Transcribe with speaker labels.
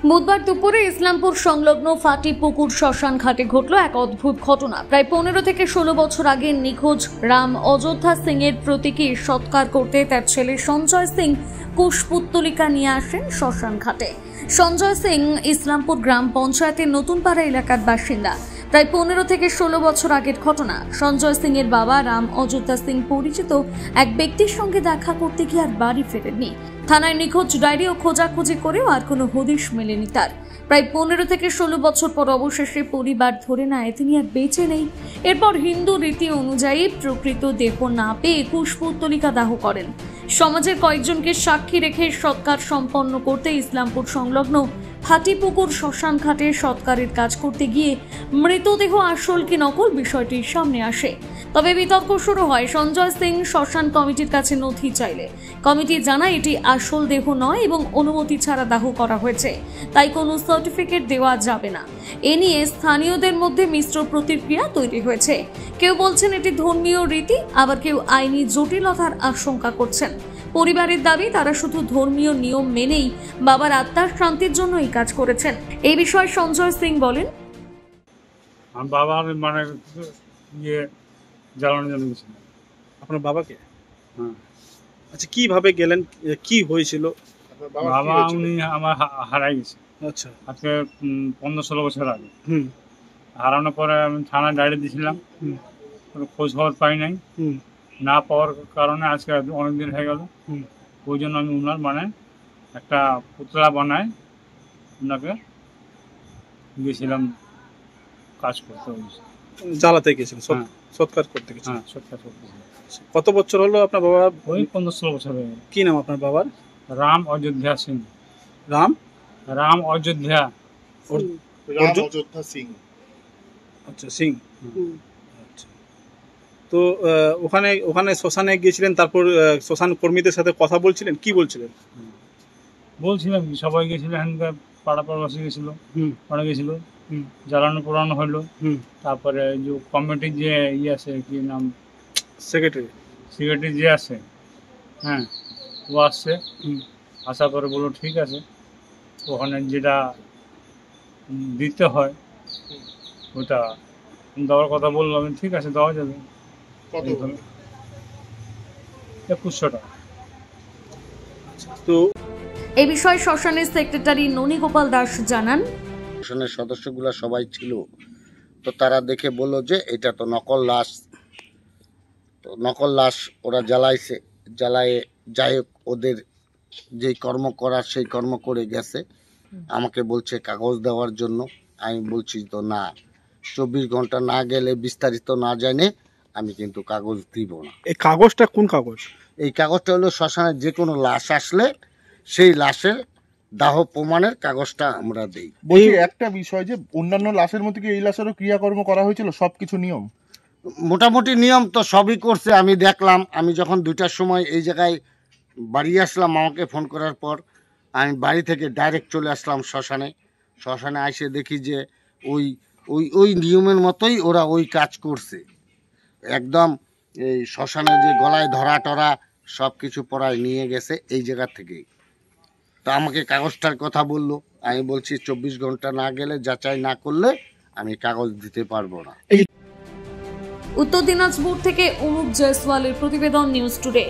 Speaker 1: বুধবার দুপুরে ইসলামপুর সংলগ্ন ফাটিপুকুর শ্মশান ঘাটে ঘটল এক অদ্ভুত ঘটনা। প্রায় 15 থেকে 16 বছর আগে নিখোঁজ রাম অযোধ্যা সিং এর প্রতীকী সৎকার করতে তার ছেলে সঞ্জয় সিং কুশপুত্তলিকা নিয়ে আসেন শ্মশান ঘাটে। সঞ্জয় সিং ইসলামপুর গ্রাম পঞ্চায়েতের নতুনপাড়া এলাকার বাসিন্দা। প্রায় 15 থেকে 16 বছর আগের ঘটনা। সঞ্জয় সিং এর বাবা রাম অযোধ্যা সিং পরিচিত এক ব্যক্তির সঙ্গে দেখা করতে গিয়ে আর বাড়ি ফেরেননি। থানায় নিখোঁজ ডায়েরি ও খোঁজাখুঁজি করেও আর কোনো হদিশ মেলেনি তার। প্রায় 15 থেকে 16 বছর পর অবশেষে পরিবার ধরে নেয় তিনি আর বেঁচে নেই। এরপর হিন্দু রীতি অনুযায়ী প্রকৃত দেহ না পেয়ে কুশপুত্তলিকা দাহ করেন। সমাজের কয়েকজনকে সাক্ষী রেখে সৎকার সম্পন্ন করতে ইসলামপুর সংলগ্ন ফাটিপুকুর শ্মশান ঘাটে সৎকারের কাজ করতে গিয়ে মৃতদেহ আসল কি নকল বিষয়টি সামনে আসে। তবে বিতর্ক শুরু হয় সঞ্জয় সিং শ্মশান কমিটির কাছে নথি চাইলে। কমিটি জানায় এটি আসল দেহ নয় এবং অনুমতি ছাড়া দাহ করা হয়েছে, তাই কোনো সার্টিফিকেট দেওয়া যাবে না। এ নিয়ে স্থানীয়দের মধ্যে মিশ্র প্রতিক্রিয়া তৈরি হয়েছে। কেউ বলছেন এটি ধর্মীয় রীতি, আবার কেউ আইনি জটিলতার আশঙ্কা করছেন। পরিবারের দাবি তারা শুধু ধর্মীয় নিয়ম মেনেই বাবার আত্মার শান্তির জন্য এই কাজ করেছেন। এই বিষয়ে সঞ্জয় সিং বলেন,
Speaker 2: বাবার মানে জ্বালানোর জন্য গেছিল।
Speaker 3: আপনার বাবাকে?
Speaker 2: হ্যাঁ।
Speaker 3: আচ্ছা, কিভাবে গেলেন, কি হয়েছিল?
Speaker 2: বাবা উনি আমার হারাই গেছে।
Speaker 3: আচ্ছা,
Speaker 2: আজকে 15-16 বছর আগে। হারানোর পরে আমি থানায় ডায়েরি দিয়েছিলাম, কোনো খোঁজ খবর পাই নাই। না পাওয়ার কারণে আজকে অনেকদিন হয়ে গেল। ওই জন্য আমি উনার মানে একটা পুতলা বানায় ওনাকে গেছিলাম কাজ করতে।
Speaker 3: জ্বালাতে গেছিলেন, সৎকার করতে গেছিলেন?
Speaker 2: হ্যাঁ, সৎকার করতেছিলাম।
Speaker 3: কত বছর হলো আপনার বাবা?
Speaker 2: ওই 15-16 বছর হয়ে গেল।
Speaker 3: কি নাম আপনার বাবার?
Speaker 2: রাম অযোধ্যা সিং।
Speaker 3: রাম
Speaker 2: অযোধ্যা
Speaker 3: সিং। আচ্ছা, সিং। আচ্ছা, তো ওখানে শ্মশানে গিয়েছিলেন, তারপর শ্মশান কর্মীদের সাথে কথা বলছিলেন, কি বলছিলেন?
Speaker 2: বলছিলাম সবাই গেছিল, পাড়া পড়াশি গেছিল, ওরা গেছিল, জ্বালানো পোড়ানো হলো। তারপরে যে কমিটির যে আছে, কি নাম, সেক্রেটারি যে আছে, হ্যাঁ, ও আসছে। আসার পরে বললো ঠিক আছে, ওখানে যেটা দিতে হয় ওটা দেওয়ার কথা বললো। আমি ঠিক আছে, দেওয়া যাবে। 2100 টাকা।
Speaker 3: তো
Speaker 1: এই বিষয়ে শ্মশানের সেক্রেটারি ননীগোপাল দাস জানান,
Speaker 4: শ্মশানের সদস্যগুলো সবাই ছিল, তো তারা দেখে বললো যে এটা তো নকল লাশ। তো নকল লাশ ওরা জ্বালাইছে, জ্বালায়ে যাই হোক ওদের যেই কর্ম করার সেই কর্ম করে গেছে। আমাকে বলছে কাগজ দেওয়ার জন্য। আমি বলছি তো না, 24 ঘন্টা না গেলে বিস্তারিত না জানে আমি কিন্তু কাগজ দিব না।
Speaker 3: এই কাগজটা কোন কাগজ?
Speaker 4: এই কাগজটা হলো শ্মশানের যে কোনো লাশ আসলে সেই লাশের দাহ প্রমাণের কাগজটা আমরা দেই।
Speaker 5: বলছি একটা বিষয়, যে অন্যান্য লাশের মতো কি এই লাশেরও ক্রিয়াকর্ম করা হয়েছিল? সবকিছু নিয়ম
Speaker 4: মোটামুটি নিয়ম তো সবই করছে। আমি দেখলাম, আমি যখন 2টার সময় এই জায়গায় বাড়ি আসলাম, আমাকে ফোন করার পর আমি বাড়ি থেকে ডাইরেক্ট চলে আসলাম শ্মশানে এসে দেখি যে ওই ওই ওই নিয়মের মতোই ওরা ওই কাজ করছে। একদম এই শ্মশানে যে গলায় ধরা টরা সব কিছু পড়ায় নিয়ে গেছে এই জায়গা থেকেই। তো আমাকে কাগজটার কথা বললো। আমি বলছি 24 ঘন্টা না গেলে, যাচাই না করলে আমি কাগজ দিতে পারবো না।
Speaker 1: উত্তর দিনাজপুর থেকে অনুপ জয়সওয়ালের প্রতিবেদন, নিউজ টুডে।